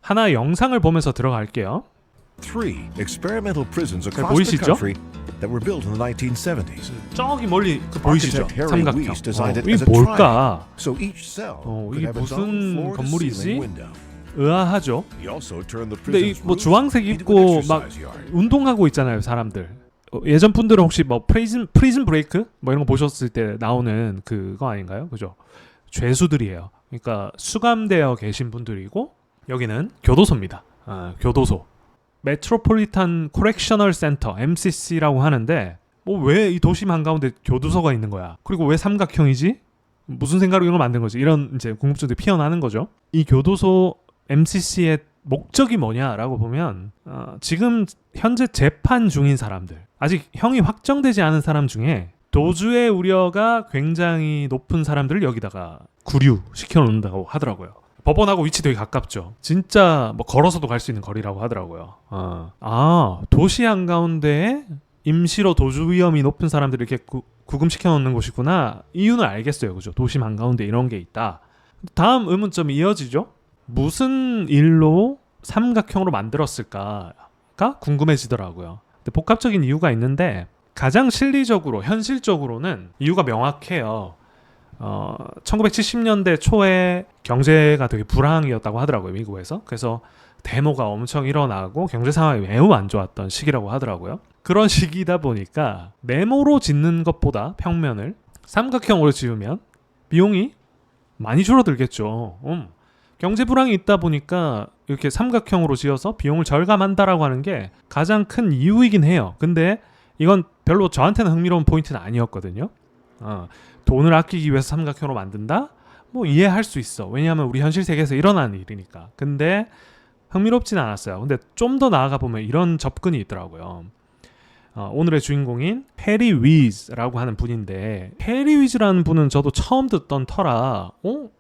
하나의 영상을 보면서 들어갈게요. Three experimental prisons 잘 across the 보이시죠? country that were built in the 1970s. 저기 멀리 보이시죠? Architect Harry 삼각형. Weiss designed it 이게 as a 뭘까? triangle, so each cell could 이게 have its 무슨 own floor-to-ceiling 건물이지? window. 의아하죠. He also turned the 근데 이 prison's 뭐 roof 주황색 into an 입고 막 exercise yard. 운동하고 있잖아요, 사람들. 예전 분들은 혹시 뭐 프리즌 브레이크 뭐 이런 거 보셨을 때 나오는 그거 아닌가요? 그죠? 죄수들이에요. 그러니까 수감되어 계신 분들이고 여기는 교도소입니다. 교도소. 메트로폴리탄 코렉셔널 센터 MCC라고 하는데 뭐 왜 이 도심 한가운데 교도소가 있는 거야? 그리고 왜 삼각형이지? 무슨 생각으로 이걸 만든 거지? 이런 이제 궁금증들이 피어나는 거죠. 이 교도소 MCC의 목적이 뭐냐라고 보면 지금 현재 재판 중인 사람들, 아직 형이 확정되지 않은 사람 중에 도주의 우려가 굉장히 높은 사람들을 여기다가 구류시켜 놓는다고 하더라고요. 법원하고 위치 되게 가깝죠. 진짜 뭐 걸어서도 갈 수 있는 거리라고 하더라고요. 도시 한가운데에 임시로 도주 위험이 높은 사람들을 이렇게 구금시켜 놓는 곳이구나. 이유는 알겠어요. 그죠? 도심 한가운데 이런 게 있다. 다음 의문점이 이어지죠. 무슨 일로 삼각형으로 만들었을까가 궁금해지더라고요. 근데 복합적인 이유가 있는데 가장 실리적으로 현실적으로는 이유가 명확해요. 1970년대 초에 경제가 되게 불황이었다고 하더라고요, 미국에서. 그래서 데모가 엄청 일어나고 경제 상황이 매우 안 좋았던 시기라고 하더라고요. 그런 시기다 보니까 네모로 짓는 것보다 평면을 삼각형으로 지으면 비용이 많이 줄어들겠죠. 경제 불황이 있다 보니까 이렇게 삼각형으로 지어서 비용을 절감한다라고 하는 게 가장 큰 이유이긴 해요. 근데 이건 별로 저한테는 흥미로운 포인트는 아니었거든요. 돈을 아끼기 위해서 삼각형으로 만든다? 뭐 이해할 수 있어. 왜냐하면 우리 현실 세계에서 일어나는 일이니까. 근데 흥미롭진 않았어요. 근데 좀 더 나아가 보면 이런 접근이 있더라고요. 오늘의 주인공인 해리 위즈라고 하는 분인데, 해리 위즈라는 분은 저도 처음 듣던 터라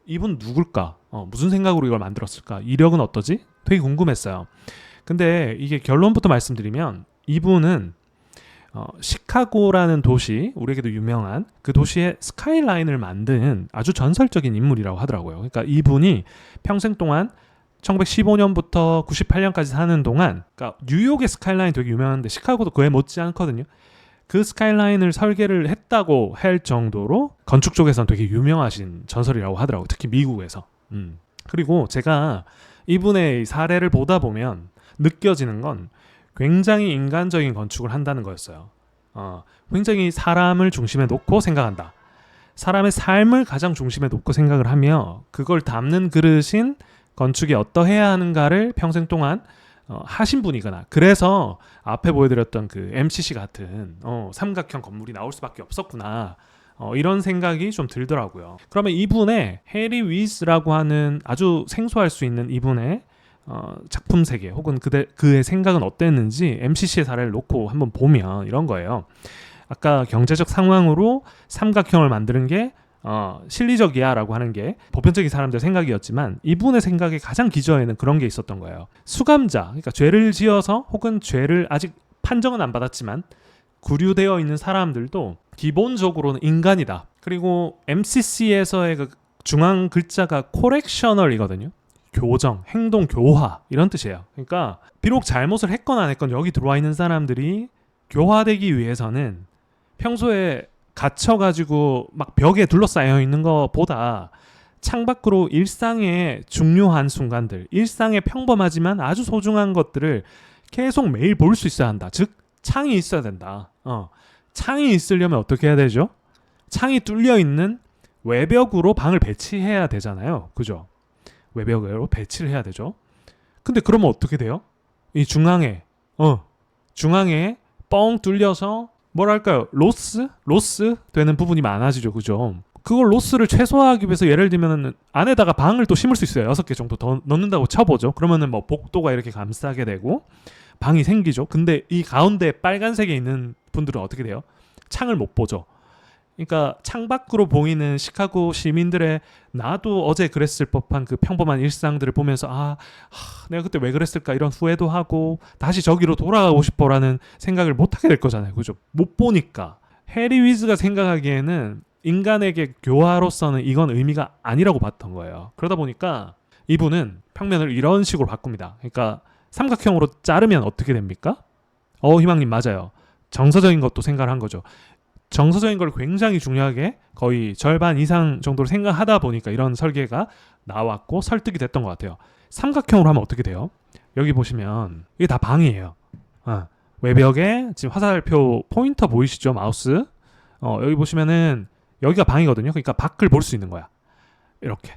이분 누굴까? 무슨 생각으로 이걸 만들었을까? 이력은 어떠지? 되게 궁금했어요. 근데 이게 결론부터 말씀드리면 이분은 시카고라는 도시, 우리에게도 유명한 그 도시의 스카이라인을 만든 아주 전설적인 인물이라고 하더라고요. 그러니까 이분이 평생 동안 1915년부터 98년까지 사는 동안, 그러니까 뉴욕의 스카이라인 되게 유명한데 시카고도 그에 못지 않거든요. 그 스카이라인을 설계를 했다고 할 정도로 건축 쪽에서는 되게 유명하신 전설이라고 하더라고요. 특히 미국에서. 그리고 제가 이분의 사례를 보다 보면 느껴지는 건 굉장히 인간적인 건축을 한다는 거였어요. 굉장히 사람을 중심에 놓고 생각한다. 사람의 삶을 가장 중심에 놓고 생각을 하며 그걸 담는 그릇인 건축이 어떠해야 하는가를 평생 동안 하신 분이거나, 그래서 앞에 보여드렸던 그 MCC 같은 삼각형 건물이 나올 수밖에 없었구나. 이런 생각이 좀 들더라고요. 그러면 이분의 해리 위즈라고 하는 아주 생소할 수 있는 이분의 작품 세계 혹은 그의 생각은 어땠는지 MCC의 사례를 놓고 한번 보면 이런 거예요. 아까 경제적 상황으로 삼각형을 만드는 게 실리적이야 라고 하는 게 보편적인 사람들의 생각이었지만 이분의 생각의 가장 기저에는 그런 게 있었던 거예요. 수감자, 그러니까 죄를 지어서 혹은 죄를 아직 판정은 안 받았지만 구류되어 있는 사람들도 기본적으로는 인간이다. 그리고 MCC에서의 그 중앙 글자가 코렉셔널이거든요. 교정, 행동 교화 이런 뜻이에요. 그러니까 비록 잘못을 했건 안 했건 여기 들어와 있는 사람들이 교화되기 위해서는 평소에 갇혀가지고 막 벽에 둘러싸여 있는 것보다 창밖으로 일상의 중요한 순간들, 일상의 평범하지만 아주 소중한 것들을 계속 매일 볼 수 있어야 한다. 즉 창이 있어야 된다. 창이 있으려면 어떻게 해야 되죠? 창이 뚫려 있는 외벽으로 방을 배치해야 되잖아요. 그죠? 외벽으로 배치를 해야 되죠. 근데 그러면 어떻게 돼요? 이 중앙에 뻥 뚫려서 뭐랄까요? 로스 되는 부분이 많아지죠. 그죠? 그걸 로스를 최소화하기 위해서 예를 들면 안에다가 방을 또 심을 수 있어요. 6개 정도 더 넣는다고 쳐보죠. 그러면은 뭐 복도가 이렇게 감싸게 되고 방이 생기죠. 근데 이 가운데 빨간색에 있는 분들은 어떻게 돼요? 창을 못 보죠. 그러니까 창밖으로 보이는 시카고 시민들의 나도 어제 그랬을 법한 그 평범한 일상들을 보면서 내가 그때 왜 그랬을까 이런 후회도 하고 다시 저기로 돌아가고 싶어라는 생각을 못하게 될 거잖아요. 그죠? 못 보니까. 해리 위즈가 생각하기에는 인간에게 교화로서는 이건 의미가 아니라고 봤던 거예요. 그러다 보니까 이분은 평면을 이런 식으로 바꿉니다. 그러니까 삼각형으로 자르면 어떻게 됩니까? 희망님 맞아요. 정서적인 것도 생각을 한 거죠. 정서적인 걸 굉장히 중요하게 거의 절반 이상 정도로 생각하다 보니까 이런 설계가 나왔고 설득이 됐던 것 같아요. 삼각형으로 하면 어떻게 돼요? 여기 보시면 이게 다 방이에요. 외벽에 지금 화살표 포인터 보이시죠? 마우스. 여기 보시면은 여기가 방이거든요. 그러니까 밖을 볼 수 있는 거야. 이렇게.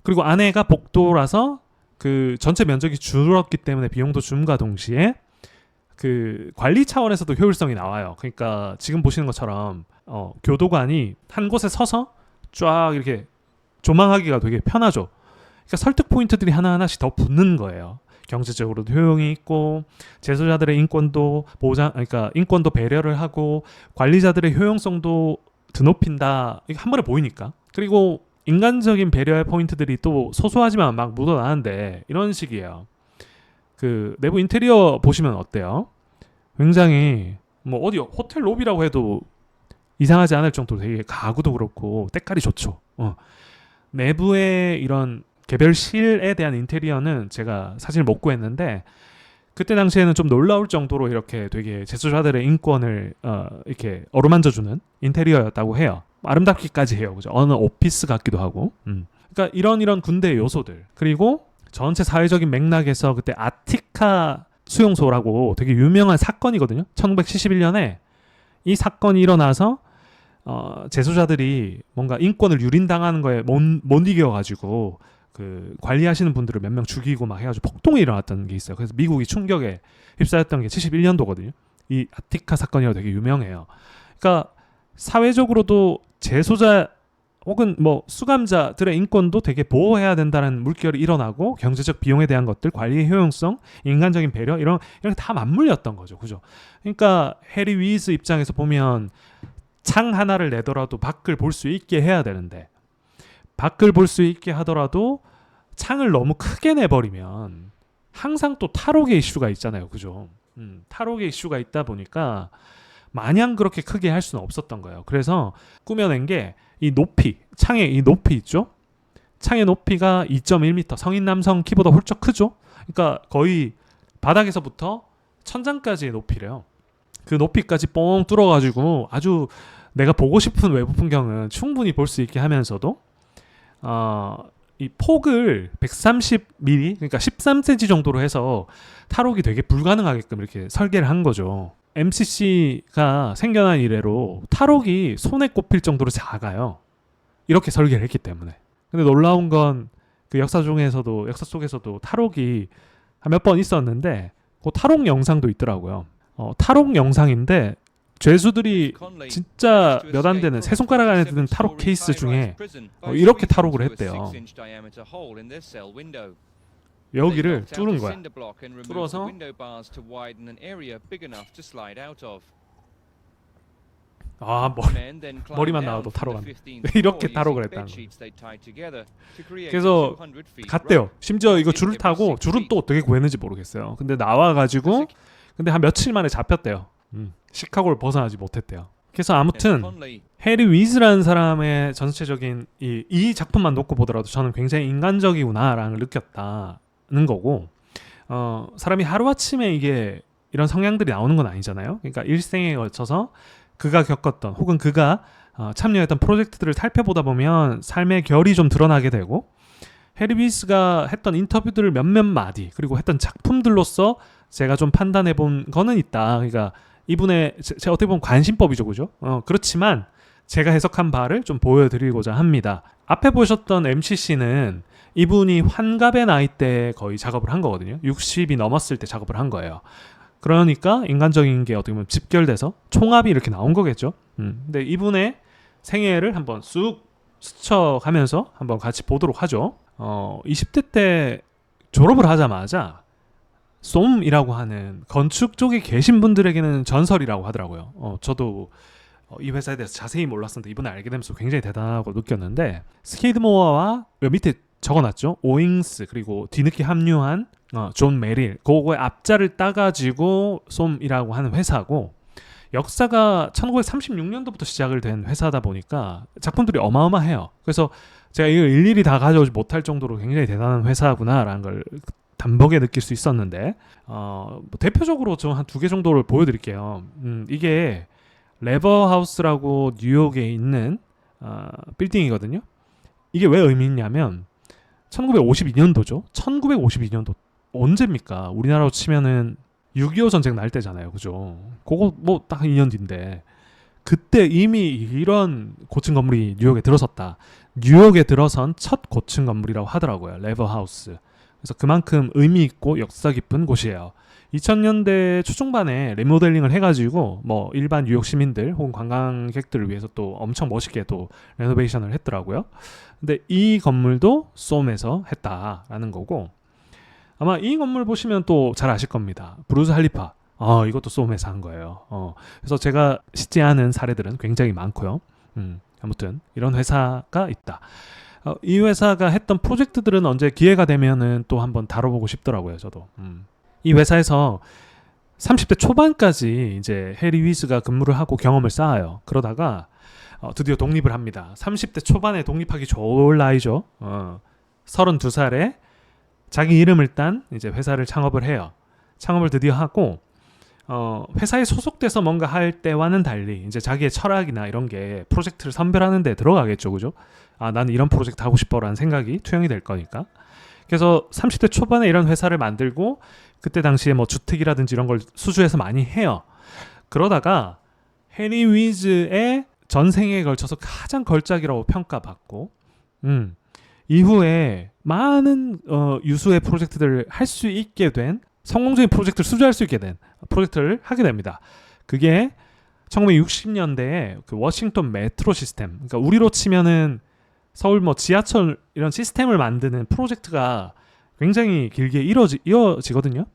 그리고 안에가 복도라서 그 전체 면적이 줄었기 때문에 비용도 줌과 동시에 그 관리 차원에서도 효율성이 나와요. 그러니까 지금 보시는 것처럼 교도관이 한 곳에 서서 쫙 이렇게 조망하기가 되게 편하죠. 그러니까 설득 포인트들이 하나하나씩 더 붙는 거예요. 경제적으로도 효용이 있고 재소자들의 인권도 보장, 그러니까 인권도 배려를 하고 관리자들의 효용성도 드높인다. 이게 한 번에 보이니까. 그리고 인간적인 배려의 포인트들이 또 소소하지만 막 묻어나는데 이런 식이에요. 그 내부 인테리어 보시면 어때요? 굉장히 뭐 어디 호텔 로비라고 해도 이상하지 않을 정도로 되게 가구도 그렇고 때깔이 좋죠. 내부의 이런 개별실에 대한 인테리어는 제가 사실 못 구했는데 그때 당시에는 좀 놀라울 정도로 이렇게 되게 재소자들의 인권을 이렇게 어루만져주는 인테리어였다고 해요. 아름답기까지 해요. 그죠? 어느 오피스 같기도 하고. 그러니까 이런 군대의 요소들 그리고 전체 사회적인 맥락에서 그때 아티카 수용소라고 되게 유명한 사건이거든요. 1971년에 이 사건이 일어나서 재소자들이 뭔가 인권을 유린당하는 거에 못 이겨가지고 그 관리하시는 분들을 몇 명 죽이고 막 해가지고 폭동이 일어났던 게 있어요. 그래서 미국이 충격에 휩싸였던 게 71년도거든요. 이 아티카 사건이라고 되게 유명해요. 그러니까 사회적으로도 재소자 혹은 뭐 수감자들의 인권도 되게 보호해야 된다는 물결이 일어나고 경제적 비용에 대한 것들, 관리의 효용성, 인간적인 배려 이런 게 다 맞물렸던 거죠. 그죠? 그러니까 해리 위즈 입장에서 보면 창 하나를 내더라도 밖을 볼 수 있게 해야 되는데 밖을 볼 수 있게 하더라도 창을 너무 크게 내버리면 항상 또 탈옥의 이슈가 있잖아요. 그죠? 탈옥의 이슈가 있다 보니까 마냥 그렇게 크게 할 수는 없었던 거예요. 그래서 꾸며낸 게 이 높이, 창의 이 높이 있죠? 창의 높이가 2.1m, 성인 남성 키보다 훌쩍 크죠? 그러니까 거의 바닥에서부터 천장까지의 높이래요. 그 높이까지 뻥 뚫어가지고 아주 내가 보고 싶은 외부 풍경은 충분히 볼 수 있게 하면서도 이 폭을 130mm, 그러니까 13cm 정도로 해서 탈옥이 되게 불가능하게끔 이렇게 설계를 한 거죠. MCC가 생겨난 이래로 탈옥이 손에 꼽힐 정도로 작아요. 이렇게 설계를 했기 때문에. 근데 놀라운 건 그 역사 속에서도 탈옥이 몇 번 있었는데 그 탈옥 영상도 있더라고요. 탈옥 영상인데 죄수들이 진짜 몇 안 되는 세 손가락 안에 드는 탈옥 케이스 중에 이렇게 탈옥을 했대요. 여기를 뚫은 거야. 뚫어서 머리만 나와도 탈옥한다. 이렇게 탈옥을 했다는 거예요. 그래서 갔대요. 심지어 이거 줄을 타고 줄은 또 어떻게 구했는지 모르겠어요. 근데 나와가지고 근데 한 며칠 만에 잡혔대요. 시카고를 벗어나지 못했대요. 그래서 아무튼 해리 위즈라는 사람의 전체적인 이 작품만 놓고 보더라도 저는 굉장히 인간적이구나라는 걸 느꼈다는 거고 사람이 하루아침에 이게 이런 성향들이 나오는 건 아니잖아요. 그러니까 일생에 걸쳐서 그가 겪었던 혹은 그가 참여했던 프로젝트들을 살펴보다 보면 삶의 결이 좀 드러나게 되고 해리 위즈가 했던 인터뷰들을 몇몇 마디 그리고 했던 작품들로서 제가 좀 판단해 본 거는 있다. 그러니까 이분의 제가 어떻게 보면 관심법이죠, 그죠? 그렇지만 제가 해석한 바를 좀 보여드리고자 합니다. 앞에 보셨던 MCC는 이분이 환갑의 나이 때 거의 작업을 한 거거든요. 60이 넘었을 때 작업을 한 거예요. 그러니까 인간적인 게 어떻게 보면 집결돼서 총합이 이렇게 나온 거겠죠. 근데 이분의 생애를 한번 쑥 스쳐가면서 한번 같이 보도록 하죠. 20대 때 졸업을 하자마자 솜이라고 하는 건축 쪽에 계신 분들에게는 전설이라고 하더라고요. 저도 이 회사에 대해서 자세히 몰랐었는데 이번에 알게 되면서 굉장히 대단하고 느꼈는데 스키드모어와 밑에 적어놨죠. 오잉스 그리고 뒤늦게 합류한 존 메릴 그거의 앞자를 따가지고 솜이라고 하는 회사고 역사가 1936년도부터 시작을 된 회사다 보니까 작품들이 어마어마해요. 그래서 제가 이걸 일일이 다 가져오지 못할 정도로 굉장히 대단한 회사구나라는 걸 단번에 느낄 수 있었는데 뭐 대표적으로 저 한 2개 정도를 보여드릴게요. 이게 레버하우스라고 뉴욕에 있는 빌딩이거든요. 이게 왜 의미 있냐면 1952년도죠. 1952년도 언제입니까? 우리나라로 치면은 6.25 전쟁 날 때잖아요. 그죠? 그거 뭐 딱 2년 뒤인데 그때 이미 이런 고층 건물이 뉴욕에 들어섰다. 뉴욕에 들어선 첫 고층 건물이라고 하더라고요. 레버하우스. 그래서 그만큼 의미 있고 역사 깊은 곳이에요. 2000년대 초중반에 리모델링을 해가지고 뭐 일반 뉴욕 시민들 혹은 관광객들을 위해서 또 엄청 멋있게 또 레노베이션을 했더라고요. 근데 이 건물도 솜에서 했다라는 거고 아마 이 건물 보시면 또 잘 아실 겁니다. 브루즈 할리파. 이것도 솜에서 한 거예요. 그래서 제가 씻지 않은 사례들은 굉장히 많고요. 아무튼 이런 회사가 있다. 이 회사가 했던 프로젝트들은 언제 기회가 되면은 또 한번 다뤄보고 싶더라고요. 저도. 이 회사에서 30대 초반까지 이제 해리 위즈가 근무를 하고 경험을 쌓아요. 그러다가 드디어 독립을 합니다. 30대 초반에 독립하기 좋을 나이죠. 32살에 자기 이름을 딴 이제 회사를 창업을 해요. 창업을 드디어 하고 회사에 소속돼서 뭔가 할 때와는 달리 이제 자기의 철학이나 이런 게 프로젝트를 선별하는 데 들어가겠죠. 그죠? 나는 이런 프로젝트 하고 싶어라는 생각이 투영이 될 거니까. 그래서 30대 초반에 이런 회사를 만들고 그때 당시에 뭐 주택이라든지 이런 걸 수주해서 많이 해요. 그러다가 해리 위즈의 전생에 걸쳐서 가장 걸작이라고 평가받고 이후에 많은 유수의 프로젝트들을 할 수 있게 된 성공적인 프로젝트를 수주할 수 있게 된 프로젝트를 하게 됩니다. 그게 1960년대에 그 워싱턴 메트로 시스템, 그러니까 우리로 치면은 서울 뭐 지하철 이런 시스템을 만드는 프로젝트가 굉장히 길게 이어지거든요.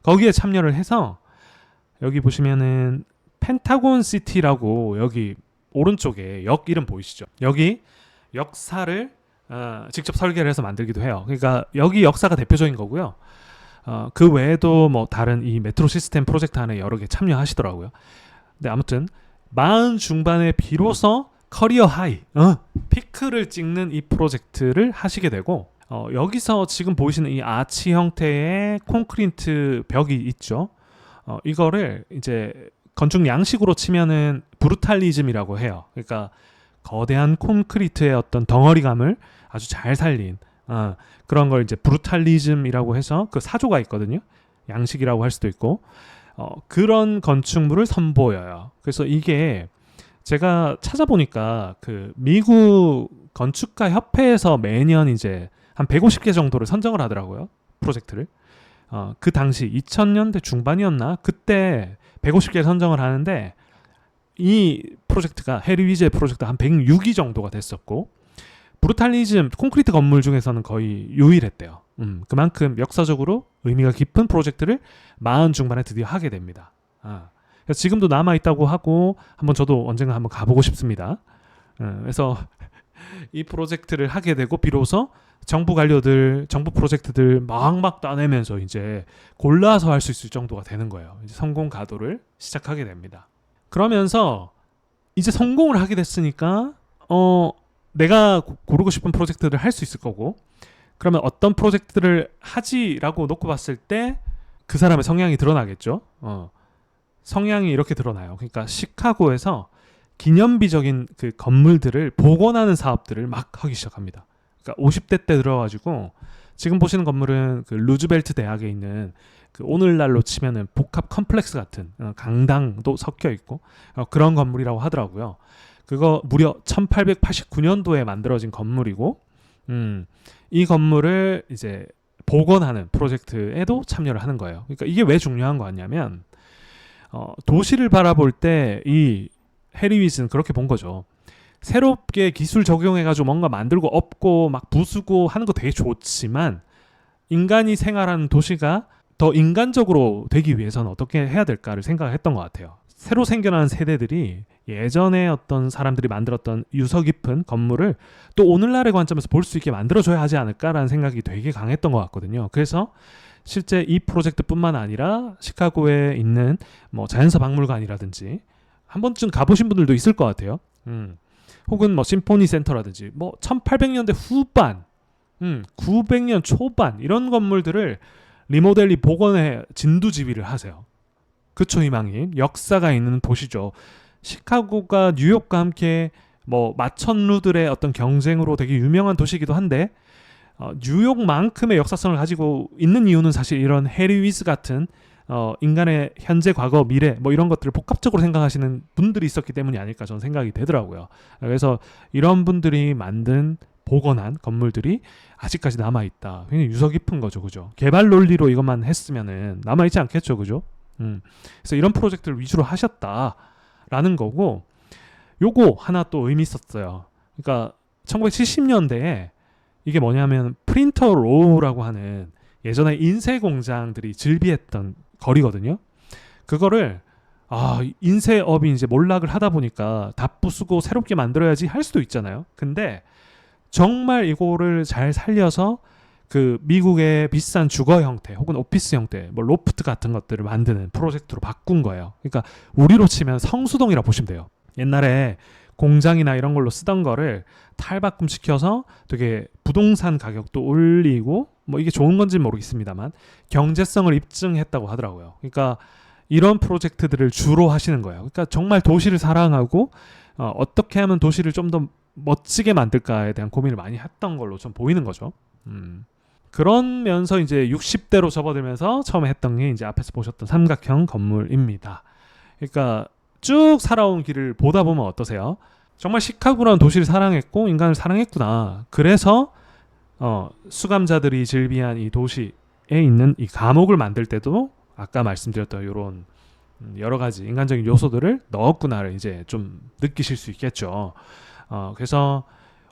거기에 참여를 해서 여기 보시면은 펜타곤 시티라고 여기 오른쪽에 역 이름 보이시죠? 여기 역사를 직접 설계를 해서 만들기도 해요. 그러니까 여기 역사가 대표적인 거고요. 그 외에도 뭐 다른 이 메트로 시스템 프로젝트 안에 여러 개 참여하시더라고요. 근데 아무튼 40 중반에 비로소 커리어 하이, 피크를 찍는 이 프로젝트를 하시게 되고 여기서 지금 보이시는 이 아치 형태의 콘크리트 벽이 있죠. 이거를 이제 건축 양식으로 치면은 브루탈리즘이라고 해요. 그러니까 거대한 콘크리트의 어떤 덩어리감을 아주 잘 살린 그런 걸 이제 브루탈리즘이라고 해서 그 사조가 있거든요. 양식이라고 할 수도 있고 그런 건축물을 선보여요. 그래서 이게 제가 찾아보니까 그 미국 건축가 협회에서 매년 이제 한 150개 정도를 선정을 하더라고요. 프로젝트를. 그 당시 2000년대 중반이었나? 그때 150개 선정을 하는데 이 프로젝트가 해리 위즈의 프로젝트 한 106위 정도가 됐었고 브루탈리즘 콘크리트 건물 중에서는 거의 유일했대요. 그만큼 역사적으로 의미가 깊은 프로젝트를 40 중반에 드디어 하게 됩니다. 그래서 지금도 남아있다고 하고 한번 저도 언젠가 한번 가보고 싶습니다. 그래서 이 프로젝트를 하게 되고 비로소 정부 관료들, 정부 프로젝트들 막 따내면서 이제 골라서 할 수 있을 정도가 되는 거예요. 이제 성공 가도를 시작하게 됩니다. 그러면서 이제 성공을 하게 됐으니까 내가 고르고 싶은 프로젝트를 할 수 있을 거고 그러면 어떤 프로젝트를 하지라고 놓고 봤을 때 그 사람의 성향이 드러나겠죠. 성향이 이렇게 드러나요. 그러니까 시카고에서 기념비적인 그 건물들을 복원하는 사업들을 막 하기 시작합니다. 그러니까 50대 때 들어가지고 지금 보시는 건물은 그 루즈벨트 대학에 있는 그 오늘날로 치면은 복합 컴플렉스 같은 강당도 섞여 있고 그런 건물이라고 하더라고요. 그거 무려 1889년도에 만들어진 건물이고 이 건물을 이제 복원하는 프로젝트에도 참여를 하는 거예요. 그러니까 이게 왜 중요한 거냐면 도시를 바라볼 때 이 해리 위즈는 그렇게 본 거죠. 새롭게 기술 적용해가지고 뭔가 만들고 엎고 막 부수고 하는 거 되게 좋지만 인간이 생활하는 도시가 더 인간적으로 되기 위해서는 어떻게 해야 될까를 생각을 했던 것 같아요. 새로 생겨나는 세대들이 예전에 어떤 사람들이 만들었던 유서 깊은 건물을 또 오늘날의 관점에서 볼 수 있게 만들어줘야 하지 않을까라는 생각이 되게 강했던 것 같거든요. 그래서 실제 이 프로젝트뿐만 아니라 시카고에 있는 뭐 자연사 박물관이라든지 한 번쯤 가보신 분들도 있을 것 같아요. 혹은 뭐 심포니 센터라든지 뭐 1800년대 후반, 900년 초반 이런 건물들을 리모델리 복원해 진두지휘를 하세요. 그쵸, 희망님. 역사가 있는 도시죠. 시카고가 뉴욕과 함께 뭐 마천루들의 어떤 경쟁으로 되게 유명한 도시이기도 한데 뉴욕만큼의 역사성을 가지고 있는 이유는 사실 이런 해리 위스 같은 인간의 현재, 과거, 미래 뭐 이런 것들을 복합적으로 생각하시는 분들이 있었기 때문이 아닐까 저는 생각이 되더라고요. 그래서 이런 분들이 만든 복원한 건물들이 아직까지 남아있다. 굉장히 유서 깊은 거죠. 그죠? 개발 논리로 이것만 했으면은 남아있지 않겠죠. 그죠? 그래서 이런 프로젝트를 위주로 하셨다라는 거고, 요거 하나 또 의미 있었어요. 그러니까 1970년대에 이게 뭐냐면 프린터 로우라고 하는 예전에 인쇄 공장들이 즐비했던 거리거든요. 그거를 인쇄업이 이제 몰락을 하다 보니까 다 부수고 새롭게 만들어야지 할 수도 있잖아요. 근데 정말 이거를 잘 살려서 그 미국의 비싼 주거 형태 혹은 오피스 형태, 뭐 로프트 같은 것들을 만드는 프로젝트로 바꾼 거예요. 그러니까 우리로 치면 성수동이라 보시면 돼요. 옛날에 공장이나 이런 걸로 쓰던 거를 탈바꿈시켜서 되게 부동산 가격도 올리고 뭐 이게 좋은 건지는 모르겠습니다만 경제성을 입증했다고 하더라고요. 그러니까 이런 프로젝트들을 주로 하시는 거예요. 그러니까 정말 도시를 사랑하고 어떻게 하면 도시를 좀 더 멋지게 만들까에 대한 고민을 많이 했던 걸로 좀 보이는 거죠. 그러면서 이제 60대로 접어들면서 처음에 했던 게 이제 앞에서 보셨던 삼각형 건물입니다. 그러니까 쭉 살아온 길을 보다 보면 어떠세요? 정말 시카고라는 도시를 사랑했고 인간을 사랑했구나. 그래서 수감자들이 즐비한 이 도시에 있는 이 감옥을 만들 때도 아까 말씀드렸던 이런 여러 가지 인간적인 요소들을 넣었구나를 이제 좀 느끼실 수 있겠죠. 그래서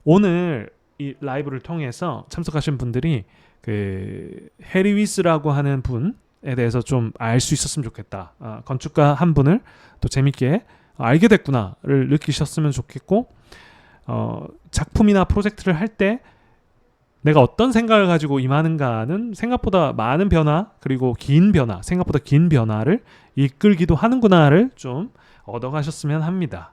오늘 이 라이브를 통해서 참석하신 분들이 그 해리 위스라고 하는 분에 대해서 좀 알 수 있었으면 좋겠다. 건축가 한 분을 또 재밌게 알게 됐구나를 느끼셨으면 좋겠고, 작품이나 프로젝트를 할 때 내가 어떤 생각을 가지고 임하는가는 생각보다 많은 변화, 그리고 긴 변화, 생각보다 긴 변화를 이끌기도 하는구나를 좀 얻어가셨으면 합니다.